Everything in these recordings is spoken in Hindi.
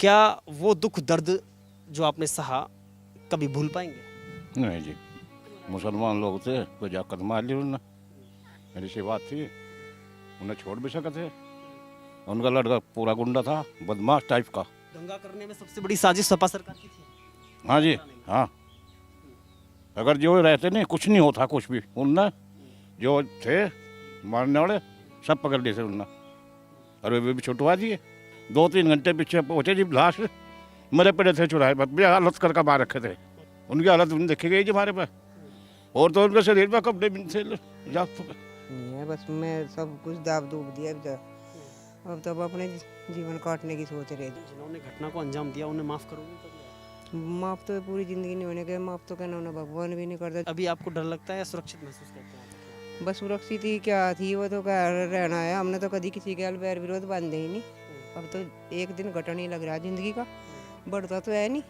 क्या वो दुख दर्द जो आपने सहा कभी भूल पाएंगे? नहीं जी, मुसलमान लोग थे तो जाकर मार ली उन्होंने। मेरी सी बात थी, उन्हें छोड़ भी सके थे। उनका लड़का पूरा गुंडा था, बदमाश टाइप का। दंगा करने में सबसे बड़ी साजिश सपा सरकार की थी। हाँ जी, हाँ। अगर जो रहते नहीं कुछ नहीं होता, कुछ भी उनने जो थे मारने वाले सब पकड़ लिए थे उनने, और वे भी छुटवा दिए। 2-3 घंटे पीछे पहुंचे जी, लाश मरे पड़े थे चुराहे पर, हालत करके मार रखे थे। उनकी हालत देखी गई जी हमारे पास, और तो उनके शरीर पर कपड़े भी थे जागतों पे। नहीं है, बस मैं सब कुछ दाब दूब दिया अब तब अपने जीवन काटने की सोच रहे थे। जिन्होंने घटना को अंजाम दिया उन्हें माफ करोगे कभी? माफ तो पूरी जिंदगी नहीं होने के, माफ तो कहना उन्हें भगवान भी नहीं करता। अभी आपको डर लगता है या सुरक्षित महसूस करते हैं? बस सुरक्षित ही क्या थी, वो तो क्या रहना है। हमने तो कभी किसी के बैर विरोध बांधे ही नहीं। अब तो एक दिन घटन ही लग रहा है जिंदगी का, बढ़ता तो है नहीं।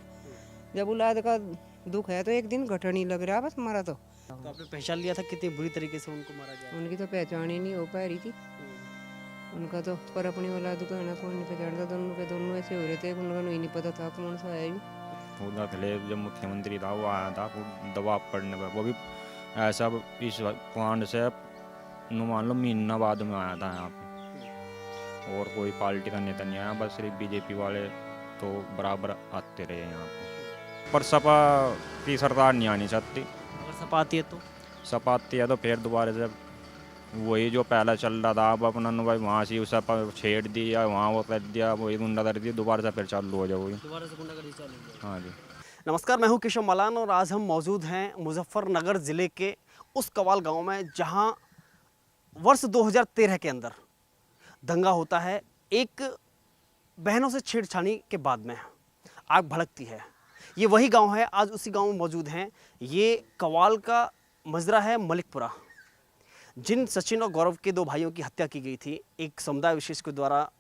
जब औलाद का दुख है तो एक दिन घटन ही लग रहा है बस हमारा तो आपने पहचान लिया था कितनी बुरी तरीके से उनको मारा गया? उनकी तो पहचान ही नहीं हो पा रही थी उनका तो। पर अपनी औलाद को है ना, कौन नहीं पहचानता। दोनों के दोनों ऐसे हो रहे थे, उनका नहीं पता था कौन सा है। उधर थे जब मुख्यमंत्री था वो आया था, वो दबाव पड़ने पर वो भी ऐसा इस कांड से मान लो महीना बाद में आया था यहाँ पे, और कोई पार्टी का नेता नहीं आया, बस सिर्फ बीजेपी वाले तो बराबर आते रहे यहाँ पे। पर सपा की सरकार नहीं आनी चाहती। अगर सपा आती है तो सपा आती है तो फिर दोबारा से वही जो पहला चल रहा था, अब अपना भाई वहाँ से उस छेड़ दिया, वहाँ वो कर दिया, वही गुंडागर्दी दी, दोबारा से फिर चालू हो जाओगी। दोबारा से गुंडागर्दी चालू हो जाएगी। हाँ जी। नमस्कार, मैं हूं केशव मलान और आज हम मौजूद हैं मुजफ्फरनगर ज़िले के उस कवाल गांव में जहां वर्ष 2013 के अंदर दंगा होता है। एक बहनों से छेड़छाड़ी के बाद में आग भड़कती है। ये वही गांव है, आज उसी गांव में मौजूद हैं। ये कवाल का मजरा है मलिकपुरा, जिन सचिन और गौरव के 2 भाइयों की हत्या की गई थी एक समुदाय विशेष के द्वारा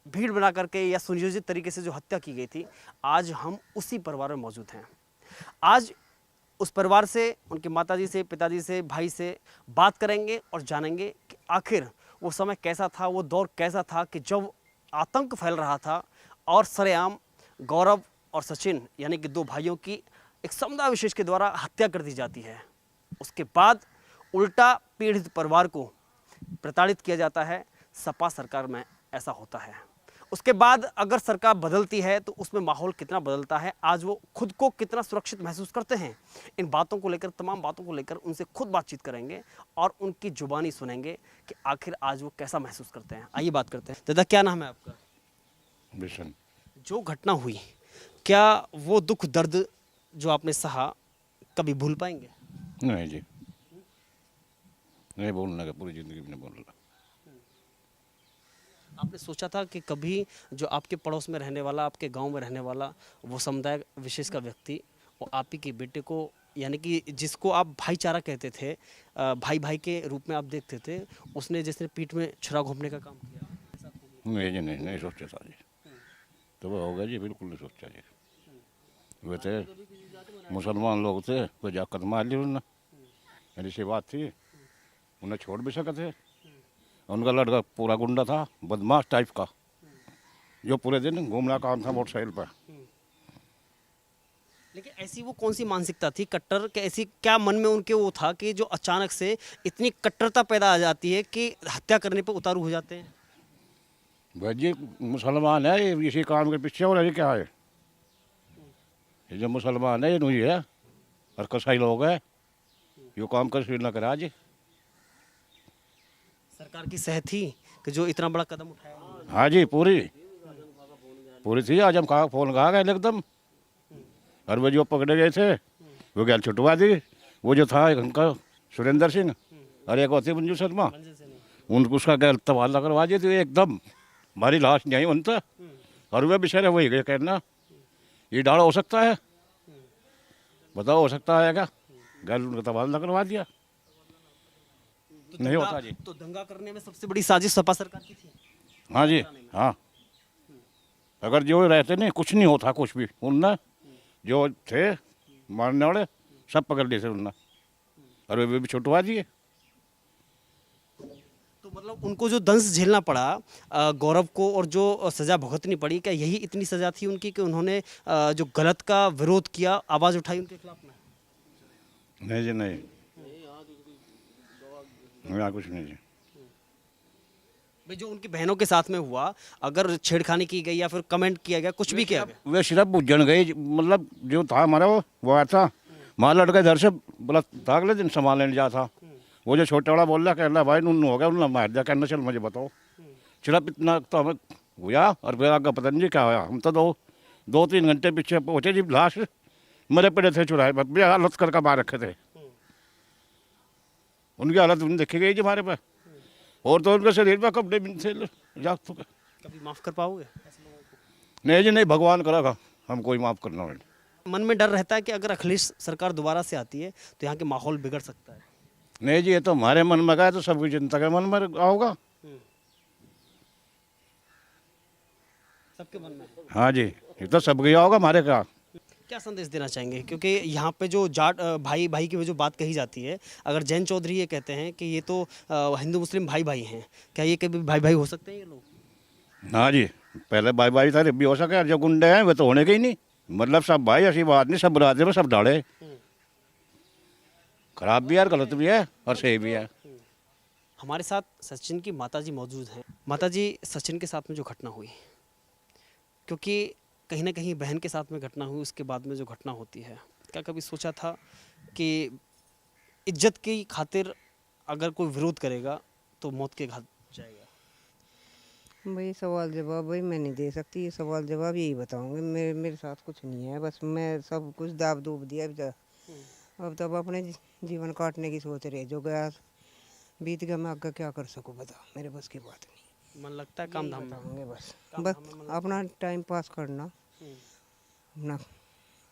भीड़ बना करके या सुनियोजित तरीके से जो हत्या की गई थी। आज हम उसी परिवार में मौजूद हैं। आज उस परिवार से, उनके माताजी से, पिताजी से, भाई से बात करेंगे और जानेंगे कि आखिर वो समय कैसा था, वो दौर कैसा था कि जब आतंक फैल रहा था और सरेआम गौरव और सचिन यानी कि 2 भाइयों की एक समुदाय विशेष के द्वारा हत्या कर दी जाती है। उसके बाद उल्टा पीड़ित परिवार को प्रताड़ित किया जाता है। सपा सरकार में ऐसा होता है। उसके बाद अगर सरकार बदलती है तो उसमें माहौल कितना बदलता है, आज वो खुद को कितना सुरक्षित महसूस करते हैं, इन बातों को लेकर, तमाम बातों को लेकर उनसे खुद बातचीत करेंगे और उनकी जुबानी सुनेंगे कि आखिर आज वो कैसा महसूस करते हैं। आइए बात करते हैं। दादा, क्या नाम है आपका? बिशन। जो घटना हुई, क्या वो दुख दर्द जो आपने सहा कभी भूल पाएंगे? नहीं जी, नहीं बोलने का, पूरी जिंदगी में नहीं बोलना। आपने सोचा था कि कभी जो आपके पड़ोस में रहने वाला, आपके गांव में रहने वाला वो समुदाय विशेष का व्यक्ति वो आप ही के बेटे को, यानी कि जिसको आप भाईचारा कहते थे, भाई भाई के रूप में आप देखते थे, उसने जिसने पीठ में छुरा घोंपने का काम किया? नहीं जी, नहीं सोचा था जी। तो वो होगा जी, बिल्कुल नहीं सोचा जी। वे थे मुसलमान लोग थे तो जाकर मार ली उन्होंने। मेरी सी बात थी, उन्हें छोड़ भी सके थे। उनका लड़का पूरा गुंडा था, बदमाश टाइप का, जो पूरे दिन घूमना काम था मोटरसाइकिल पर। लेकिन ऐसी वो कौन सी मानसिकता थी कट्टर के, ऐसी क्या मन में उनके वो था कि जो अचानक से इतनी कट्टरता पैदा आ जाती है कि हत्या करने पर उतारू हो जाते हैं? भाई जी मुसलमान है, ये इसी काम के पीछे हो रहा है। क्या है ये जो मुसलमान है, ये नहीं है, और कसाई लोग है, यो काम कर ना करा जी। सरकार की सह थी कि जो इतना बड़ा कदम उठाया? हाँ जी, पूरी थी। आज हम कहा फोन कहा गए एकदम, और वो जो पकड़े गए थे वो गैल छुटवा दी। वो जो था उनका सुरेंद्र सिंह और एक होती मंजू शर्मा, उनको उसका गैल तबादला करवा दी थी एकदम। हमारी लाश नहीं आई उनसे, और वे बेचारे वही गए कहना ये डाड़ा हो सकता है, बताओ हो सकता है क्या? गैल उनका तबादला करवा दिया। तो नहीं होता जी। तो दंगा करने में सबसे बड़ी साजिश सपा सरकार की थी। हाँ जी, हाँ। अगर जो रहते नहीं कुछ नहीं होता, कुछ भी उनने जो थे मारने वाले सब पकड़ लिए थे उनने, और वे भी छुटवा दिए। तो तो मतलब उनको जो दंश झेलना पड़ा गौरव को, और जो सज़ा भुगतनी पड़ी, क्या यही इतनी सज़ा थी उनकी कि उन्होंने जो गलत का विरोध किया, आवाज़ उठाई उनके खिलाफ में? नहीं जी नहीं, यहाँ कुछ नहीं जी। भाई जो उनकी बहनों के साथ में हुआ, अगर छेड़खानी की गई या फिर कमेंट किया गया, कुछ भी किया गया, वे सिर्फ बुझन गई, मतलब जो था हमारा वो आया था, माँ लड़का इधर से बोला था अगले दिन सामान लेने जा था, वो जो छोटा वाला बोल रहा कहना भाई नून हो गया, उन्होंने मार दिया, कहना चल मुझे बताओ। सिर्फ इतना तो हमें हुआ, और फिर आगे पता नहीं क्या हुआ। हम तो दो 3 घंटे पीछे पहुँचे जी, लाश मरे पड़े थे चुराहे पर, हालत करके मार रखे थे। उनकी हालत उन्हें देखी गई जी हमारे पे, और तो उनके शरीर पे कपड़े भी थे जा चुके। कभी माफ़ कर पाओगे? नहीं जी नहीं, भगवान करेगा, हम कोई माफ़ करना नहीं। मन में डर रहता है कि अगर अखिलेश सरकार दोबारा से आती है तो यहाँ के माहौल बिगड़ सकता है? नहीं जी, ये तो हमारे मन में गया तो सबकी जनता के मन में आओगा। सबके मन में है। हाँ जी, ये तो सब गया होगा हमारे का। क्या संदेश देना चाहेंगे, क्योंकि यहाँ पे जो जाट भाई भाई की जो बात कही जाती है, अगर जैन चौधरी ये कहते हैं कि ये तो हिंदू मुस्लिम भाई भाई हैं, क्या ये कभी भाई भाई हो सकते हैं ये लोग? हाँ जी, पहले भाई भाई था, भी हो सके, जो गुंडे हैं वे तो होने के ही नहीं, मतलब सब भाई, ऐसी बात नहीं, सब बराते में सब डाले, खराब भी है और गलत भी है और सही भी है। हमारे साथ सचिन की माताजी मौजूद हैं। माताजी, सचिन के साथ में जो घटना हुई, क्योंकि कहीं ना कहीं बहन के साथ में घटना हुई, उसके बाद में जो घटना होती है, क्या कभी सोचा था कि इज्जत की खातिर अगर कोई विरोध करेगा तो मौत के घाट जाएगा? भाई सवाल जवाब भाई मैं नहीं दे सकती, ये सवाल जवाब यही बताऊंगे, मेरे साथ कुछ नहीं है, बस मैं सब कुछ दाब दूब दिया अभी तक। अब तब अपने जीवन काटने की सोच रहे, जो गया बीत गया, मैं आगे क्या कर सकूं बताओ, मेरे बस की बात नहीं। मन लगता है काम धाम में? बताऊंगे बस काम बस धाम में अपना टाइम पास करना, अपना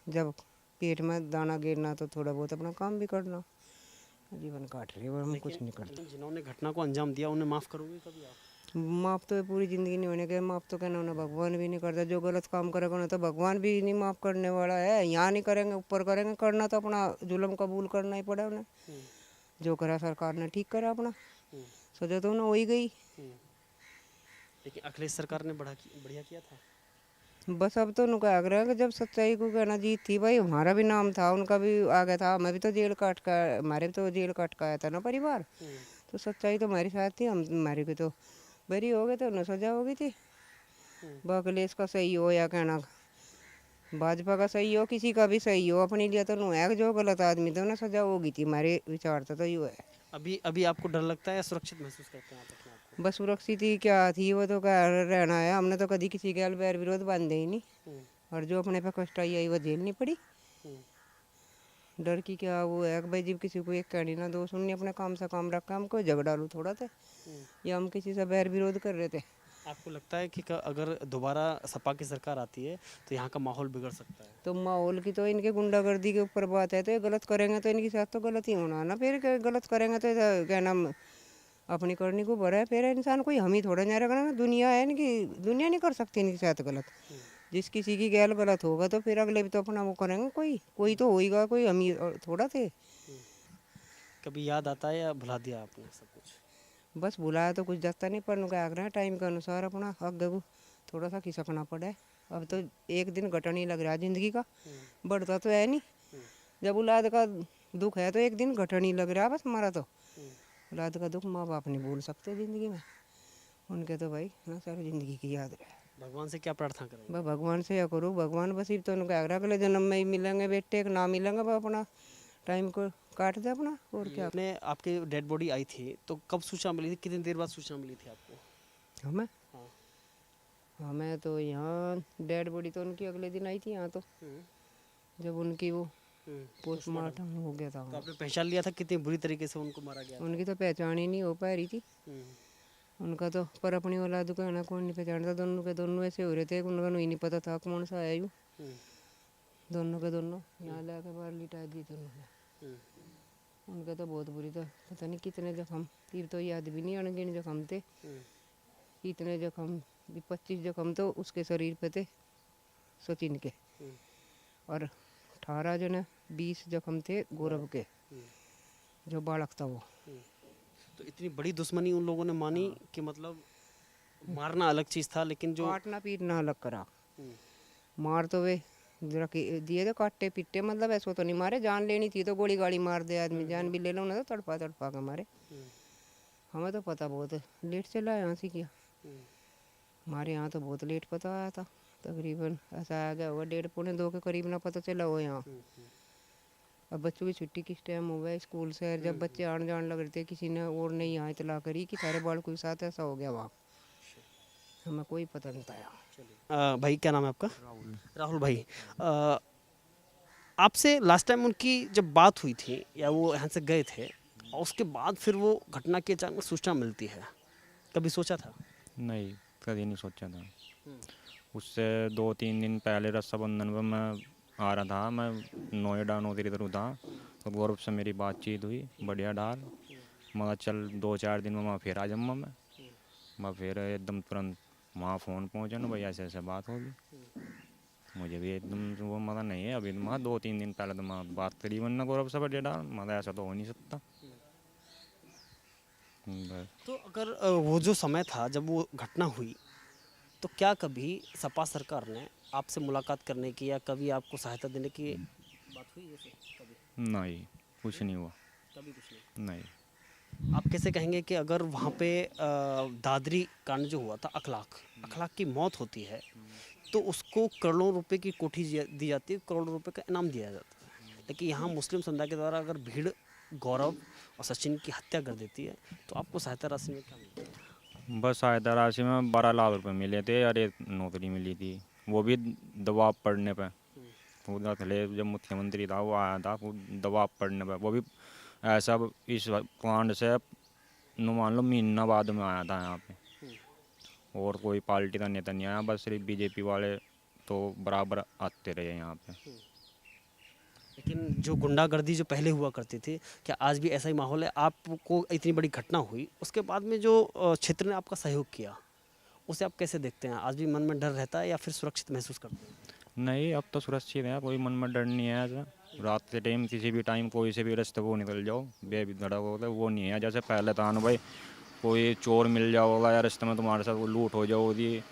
जब पेट में दाना गिरना तो थोड़ा बहुत अपना काम भी करना, जीवन काट रही है, हम कुछ नहीं करते। जिन्होंने घटना को अंजाम दिया उन्हें माफ़ करोगे कभी आप? माफ़ तो पूरी ज़िंदगी नहीं होने के, माफ़ तो कहना उन्हें भगवान भी नहीं करता, जो गलत काम करेगा उन्हें तो भगवान भी नहीं माफ़ करने वाला है। यहाँ नहीं करेंगे ऊपर करेंगे, करना तो अपना जुल्म कबूल करना ही पड़ा उन्हें। जो करा सरकार ने ठीक करा अपना, सजा तो उन्हें हो ही गई। लेकिन अखिलेश सरकार ने बढ़िया किया था। बस अब तो उनका आग्रह है कि जब सच्चाई को कहना जीत थी भाई, हमारा भी नाम था, उनका भी आ गया था, हमें भी तो जेल काट का, हमारे भी तो जेल काट का आया था ना परिवार, तो सच्चाई तो हमारी साथ थी, हम हमारी भी तो बरी हो गए थे, उन्हें सजा हो गई थी। अखिलेश का सही हो या कहना भाजपा का सही हो, किसी का भी सही हो, अपने लिए तो नहीं है, जो गलत आदमी थे उन्हें सजा होगी थी, हमारे विचार तो ये है। अभी आपको डर लगता है या सुरक्षित महसूस करते हैं आप अपने आप को? बस सुरक्षित ही क्या थी, वो तो क्या रहना है, हमने तो कभी किसी के बैर विरोध बांधे ही नहीं, और जो अपने पे कष्ट आई वो झेलनी पड़ी। डर की क्या वो है कि भाई जब किसी को एक कहनी ना दो सुननी, अपने काम से काम रखा, हम कोई झगड़ालू थोड़ा थे या हम किसी से बैर विरोध कर रहे थे। आपको लगता है कि अगर दोबारा सपा की सरकार आती है तो यहाँ का माहौल बिगड़ सकता है? तो माहौल की तो इनके गुंडागर्दी के ऊपर बात है, तो ये गलत करेंगे तो इनके साथ तो गलत ही होना ना, फिर गलत करेंगे तो क्या नाम अपनी करनी को भरा है, फिर इंसान कोई हम ही थोड़ा नहीं रखना, दुनिया है इनकी, दुनिया नहीं कर सकती इनके साथ गलत। जिस किसी की गैल गलत होगा तो फिर अगले भी तो अपना वो करेंगे, कोई तो होएगा, कोई हम ही थोड़ा थे। कभी याद आता है या भुला दिया आपने सब कुछ? बस बुलाया तो कुछ जाता नहीं, पर उनका आग्रह टाइम के अनुसार अपना आगे को थोड़ा सा खिसकना पड़ा है। अब तो एक दिन घटन ही लग रहा है जिंदगी का, बढ़ता तो है नहीं, जब औलाद का दुख है तो एक दिन घटन ही लग रहा है बस हमारा तो। औलाद का दुख माँ बाप नहीं भूल सकते ज़िंदगी में, उनके तो भाई ना सारी ज़िंदगी की याद रहे। भगवान से क्या प्रार्थना करेंगे? बस भगवान से या करूँ, भगवान बस तो उनका आग्रह अगले जन्म में ही मिलेंगे बेटे, ना मिलेंगे बस अपना टाइम को काट दे अपना, और क्या। आपने आपकी डेड बॉडी आई थी तो कब सूचना मिली थी, कितनी देर बाद सूचना मिली थी आपको? हमें हाँ। हमें तो यहाँ डेड बॉडी तो उनकी अगले दिन आई थी यहाँ, तो जब उनकी वो पोस्टमार्टम हो गया था। तो आपने पहचान लिया था कितनी बुरी तरीके से उनको मारा गया था? उनकी तो पहचान ही नहीं हो पा रही थी उनका तो, पर अपनी औलाद को है ना कौन नहीं पहचानता, दोनों के दोनों ऐसे हो रहे थे, उनका नहीं पता था कौन सा आया यूँ, दोनों के दोनों यहाँ ला के बाहर लिटा दी थी उन्होंने। उनका तो बहुत बुरी, तो पता नहीं कितने जख्म, तीर तो याद भी नहीं, अनगिन जख्म थे, इतने जख्म 25 जख्म तो उसके शरीर पे थे सचिन के, और 18 जो ने 20 जख्म थे गौरव के, जो बालक था वो। तो इतनी बड़ी दुश्मनी उन लोगों ने मानी कि मतलब मारना अलग चीज़ था, लेकिन जो काटना पीटना अलग करा। हम्म, मार तो वे दिए तो काटे पीटे, मतलब ऐसा तो नहीं मारे, जान लेनी थी तो गोली गाड़ी मार दे आदमी, जान भी ले लो ना तो तड़पा तड़पा के मारे। हमें तो पता बहुत लेट चला यहाँ से किया, हमारे यहाँ तो बहुत लेट पता आया था, तकरीबन ऐसा आ गया होगा 1:30 पौने 2 के करीब ना पता चला हो यहाँ। अब बच्चों की छुट्टी किस टाइम हो गया स्कूल से, जब बच्चे आने जाने लग रहे थे, किसी ने और नहीं यहाँ इतला करी कि सारे बालकों के साथ ऐसा हो गया वहाँ, हमें कोई पता नहीं था। भाई क्या नाम है आपका? राहुल भाई, आपसे लास्ट टाइम उनकी जब बात हुई थी या वो यहाँ से गए थे और उसके बाद फिर वो घटना की अचानक सूचना मिलती है, कभी सोचा था? नहीं, कभी नहीं सोचा था। उससे 2-3 दिन पहले रक्षाबंधन पर मैं आ रहा था, मैं नोएडा नौकरी इधर था, तो गौरव से मेरी बातचीत हुई, बढ़िया डाल, मगर चल 2-4 दिन में मैं फिर आ जाऊँगा। मैं फिर एकदम तुरंत वहाँ फ़ोन पहुँचा ना, भाई ऐसे ऐसे बात होगी। मुझे भी एकदम वो मज़ा नहीं है अभी, मैं 2-3 दिन पहले तो मैं बात करी वरना गौरव से बढ़िया डाल, मज़ा ऐसा तो हो नहीं सकता। बस। तो अगर वो जो समय था जब वो घटना हुई, तो क्या कभी सपा सरकार ने आपसे मुलाकात करने की या कभी आपको सहायता देने की बात हुई ऐसे कभी? नहीं, कुछ नहीं हुआ। कभी कुछ नहीं। नहीं। आप कैसे कहेंगे कि अगर वहाँ पे दादरी कांड जो हुआ था, अखलाक की मौत होती है, तो उसको करोड़ों रुपए की कोठी दी जाती है, करोड़ों रुपए का इनाम दिया जाता है, लेकिन यहाँ मुस्लिम समुदाय के द्वारा अगर भीड़ गौरव और सचिन की हत्या कर देती है, तो आपको सहायता राशि में क्या मिलता है? बस सहायता राशि में 12 लाख रुपए मिले थे, अरे नौकरी मिली थी, वो भी दबाव पड़ने पे। पूरा पहले जब मुख्यमंत्री था वो आया था, वो दबाव पड़ने पे, वो भी ऐसा इस कांड से नु मान लो महीना बाद में आया था यहाँ पे, और कोई पार्टी का नेता नहीं आया, बस सिर्फ बीजेपी वाले तो बराबर आते रहे यहाँ पे। लेकिन जो गुंडागर्दी जो पहले हुआ करती थी, क्या आज भी ऐसा ही माहौल है? आपको इतनी बड़ी घटना हुई, उसके बाद में जो क्षेत्र ने आपका सहयोग किया, उसे आप कैसे देखते हैं? आज भी मन में डर रहता है या फिर सुरक्षित महसूस करते हैं? नहीं, अब तो सुरक्षित है, कोई मन में डर नहीं है ऐसा। रात के टाइम किसी भी टाइम कोई से भी रास्ते वो निकल जाओ, बेधड़क होता है, वो नहीं है जैसे पहले था ना भाई, कोई चोर मिल जाओगा या रास्ते में तुम्हारे साथ वो लूट हो जाओगी,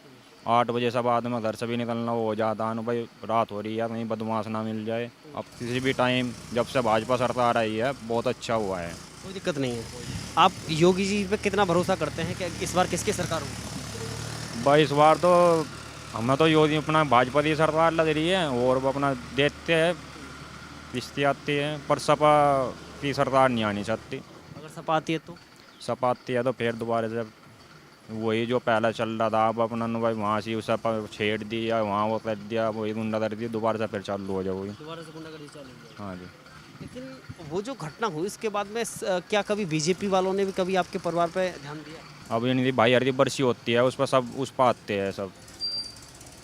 8 बजे से बाद में घर से भी निकलना वो हो जाता है ना भाई, रात हो रही है कहीं बदमाश ना मिल जाए। अब किसी भी टाइम जब से भाजपा सरकार आई है बहुत अच्छा हुआ है। कोई दिक्कत नहीं है। आप योगी जी पे कितना भरोसा करते हैं कि इस बार किसकी सरकार होगी? भाई इस बार तो हमें तो योगी अपना भाजपा की सरकार लग रही है, और वो अपना देखते हैं किस्ती आती है, पर सपा की सरकार नहीं आनी चाहती। अगर सपा आती है तो? सपा आती है तो फिर दोबारा से वही जो पहला चल रहा था, अब अपना भाई वहाँ से उसे छेड़ दिया, वहाँ वो कर दिया, वही गुंडागर्दी दी, दोबारा से फिर चालू हो जाओगी। दोबारा से गुंडागर्दी चालू हो जाएगी। हाँ जी। लेकिन वो जो घटना हुई इसके बाद में क्या कभी बीजेपी वालों ने भी कभी आपके परिवार पे ध्यान दिया? अब ये भाई हरी बरसी होती है, उस पर सब उस पर आते हैं सब,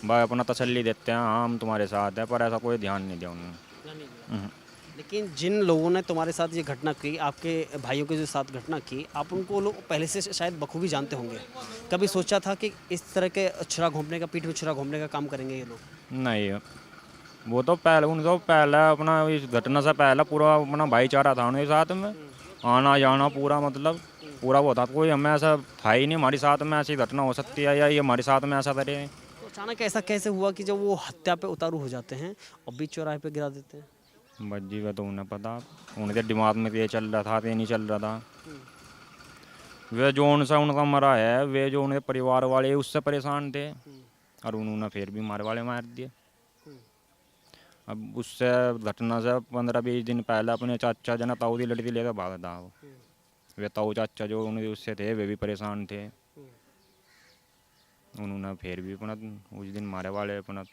भाई अपना तसल्ली देते हैं, हाँ हम तुम्हारे साथ हैं, पर ऐसा कोई ध्यान नहीं दिया उन्होंने। ध्यान नहीं दिया। लेकिन जिन लोगों ने तुम्हारे साथ ये घटना की, आपके भाइयों के जो साथ घटना की, आप उनको लोग पहले से शायद बखूबी जानते होंगे, कभी सोचा था कि इस तरह के छुरा घोंपने का, पीठ में छुरा घोंपने का काम करेंगे ये लोग? नहीं, वो तो पहले उनको पहला अपना इस घटना से पहला पूरा अपना भाईचारा था उनके साथ में, आना जाना पूरा, मतलब पूरा वो था, कोई हमें ऐसा था ही नहीं हमारे साथ में ऐसी घटना हो सकती है या ये हमारे साथ में ऐसा करे। तो अचानक ऐसा कैसे हुआ कि जब वो हत्या पे उतारू हो जाते हैं और बीच चौराहे पे गिरा देते हैं? बस जी वो तो उन्हें पता, उनके दिमाग में ये चल रहा था, ये नहीं चल रहा था। वे जो उनसे उनका मरा है, वे जो उनके परिवार वाले उससे परेशान थे, और उन्होंने फिर भी मारे वाले मार दिए। अब उससे घटना से 15-20 दिन पहले अपने चाचा जना ताऊ की लड़की लेकर भागा था वो, वे ताऊ चाचा जो उनके उससे थे वे भी परेशान थे, उन्होंने फिर भी अपना उस दिन मारे वाले अपना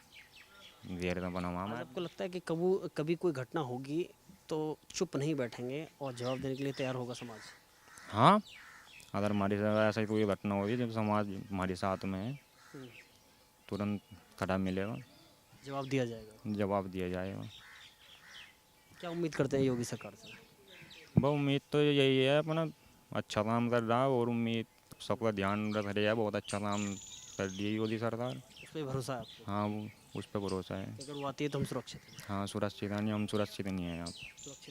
घेर का बना हुआ। आज आपको लगता है कि कभी कोई घटना होगी तो चुप नहीं बैठेंगे और जवाब देने के लिए तैयार होगा समाज? हाँ, अगर हमारे साथ ऐसा कोई घटना होगी जब समाज हमारे साथ में है, तुरंत खड़ा मिलेगा, जवाब दिया जाएगा। जवाब दिया जाएगा। क्या उम्मीद करते हैं योगी सरकार से? बहुत उम्मीद तो यही है, अपना अच्छा काम कर रहा है, और उम्मीद सबका ध्यान रख रही है, बहुत अच्छा काम कर रही है योगी सरकार। उस पर भरोसा है आपको? हाँ, उस पर भरोसा है। अगर वो आती है तो हम सुरक्षित हैं? हाँ सुरक्षित है, नहीं हम सुरक्षित नहीं है यहाँ। सुरक्षित